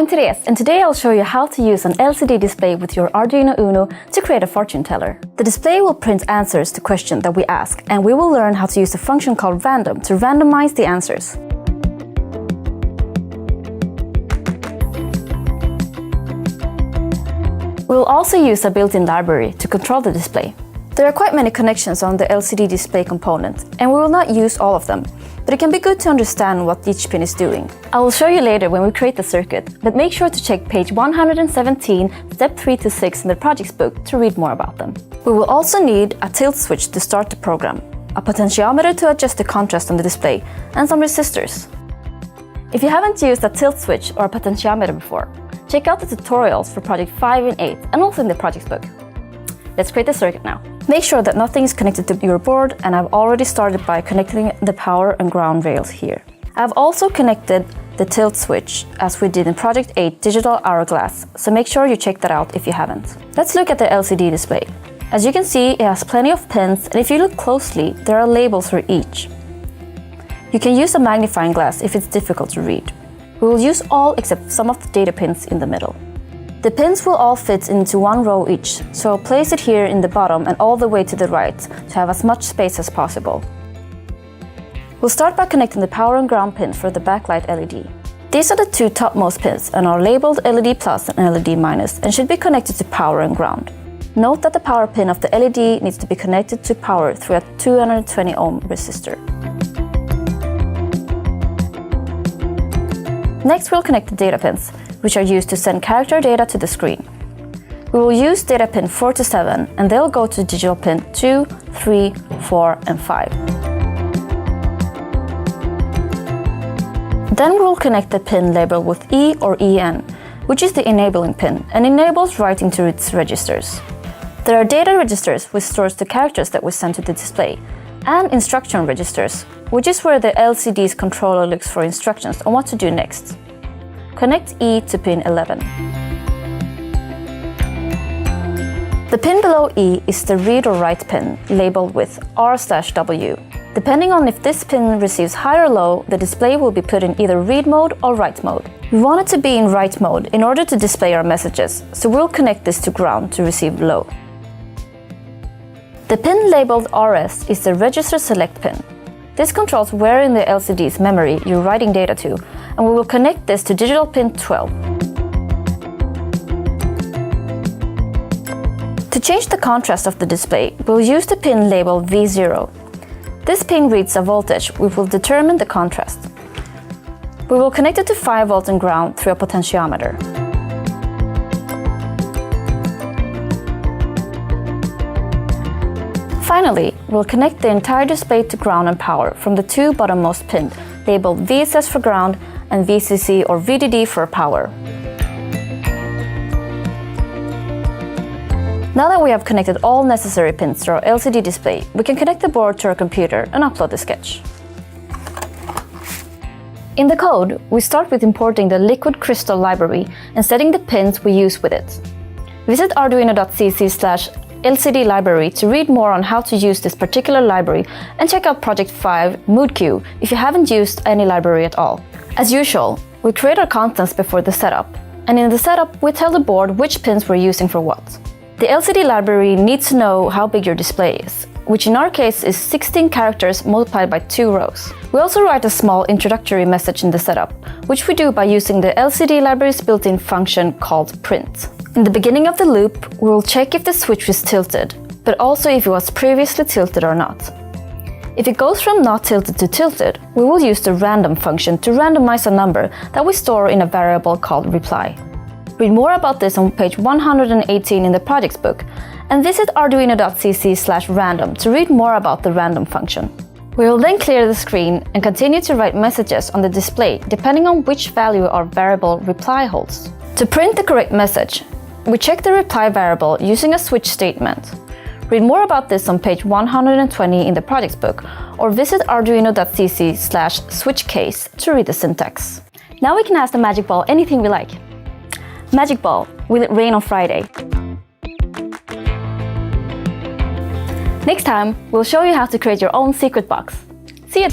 I'm Therese, and today I'll show you how to use an LCD display with your Arduino Uno to create a fortune teller. The display will print answers to questions that we ask, and we will learn how to use a function called random to randomize the answers. We will also use a built-in library to control the display. There are quite many connections on the LCD display component, and we will not use all of them, but it can be good to understand what each pin is doing. I will show you later when we create the circuit, but make sure to check page 117, step 3 to 6 in the project's book to read more about them. We will also need a tilt switch to start the program, a potentiometer to adjust the contrast on the display, and some resistors. If you haven't used a tilt switch or a potentiometer before, check out the tutorials for project 5 and 8 and also in the project's book. Let's create the circuit now. Make sure that nothing is connected to your board, and I've already started by connecting the power and ground rails here. I've also connected the tilt switch as we did in project 8 digital hourglass, so make sure you check that out if you haven't. Let's look at the LCD display. As you can see, it has plenty of pins, and if you look closely, there are labels for each. You can use a magnifying glass if it's difficult to read. We will use all except some of the data pins in the middle. The pins will all fit into one row each, so I'll place it here in the bottom and all the way to the right to have as much space as possible. We'll start by connecting the power and ground pin for the backlight LED. These are the two topmost pins and are labeled LED plus and LED minus and should be connected to power and ground. Note that the power pin of the LED needs to be connected to power through a 220 ohm resistor. Next, we'll connect the data pins, which are used to send character data to the screen. We will use data pin 4 to 7, and they'll go to digital pin 2, 3, 4, and 5. Then we'll connect the pin labeled with E or EN, which is the enabling pin, and enables writing to its registers. There are data registers, which stores the characters that we send to the display, and instruction registers, which is where the LCD's controller looks for instructions on what to do next. Connect E to pin 11. The pin below E is the read or write pin, labeled with R/W. Depending on if this pin receives high or low, the display will be put in either read mode or write mode. We want it to be in write mode in order to display our messages, so we'll connect this to ground to receive low. The pin labeled RS is the register select pin. This controls where in the LCD's memory you're writing data to, and we will connect this to digital pin 12. To change the contrast of the display, we'll use the pin labeled V0. This pin reads a voltage, which will determine the contrast. We will connect it to 5 volts and ground through a potentiometer. Finally, we'll connect the entire display to ground and power from the two bottommost pins, labeled VSS for ground and VCC or VDD for power. Now that we have connected all necessary pins to our LCD display, we can connect the board to our computer and upload the sketch. In the code, we start with importing the liquid crystal library and setting the pins we use with it. Visit arduino.cc/LCD library to read more on how to use this particular library, and check out project 5 Mood Cue if you haven't used any library at all. As usual, we create our contents before the setup, and in the setup we tell the board which pins we're using for what. The LCD library needs to know how big your display is, which in our case is 16 characters multiplied by 2 rows. We also write a small introductory message in the setup, which we do by using the LCD library's built-in function called print. In the beginning of the loop, we will check if the switch is tilted, but also if it was previously tilted or not. If it goes from not tilted to tilted, we will use the random function to randomize a number that we store in a variable called reply. Read more about this on page 118 in the project's book, and visit arduino.cc/random to read more about the random function. We will then clear the screen and continue to write messages on the display depending on which value our variable reply holds. To print the correct message, we check the reply variable using a switch statement. Read more about this on page 120 in the project's book, or visit arduino.cc/switchcase to read the syntax. Now we can ask the magic ball anything we like. Magic ball, will it rain on Friday? Next time, we'll show you how to create your own secret box. See you!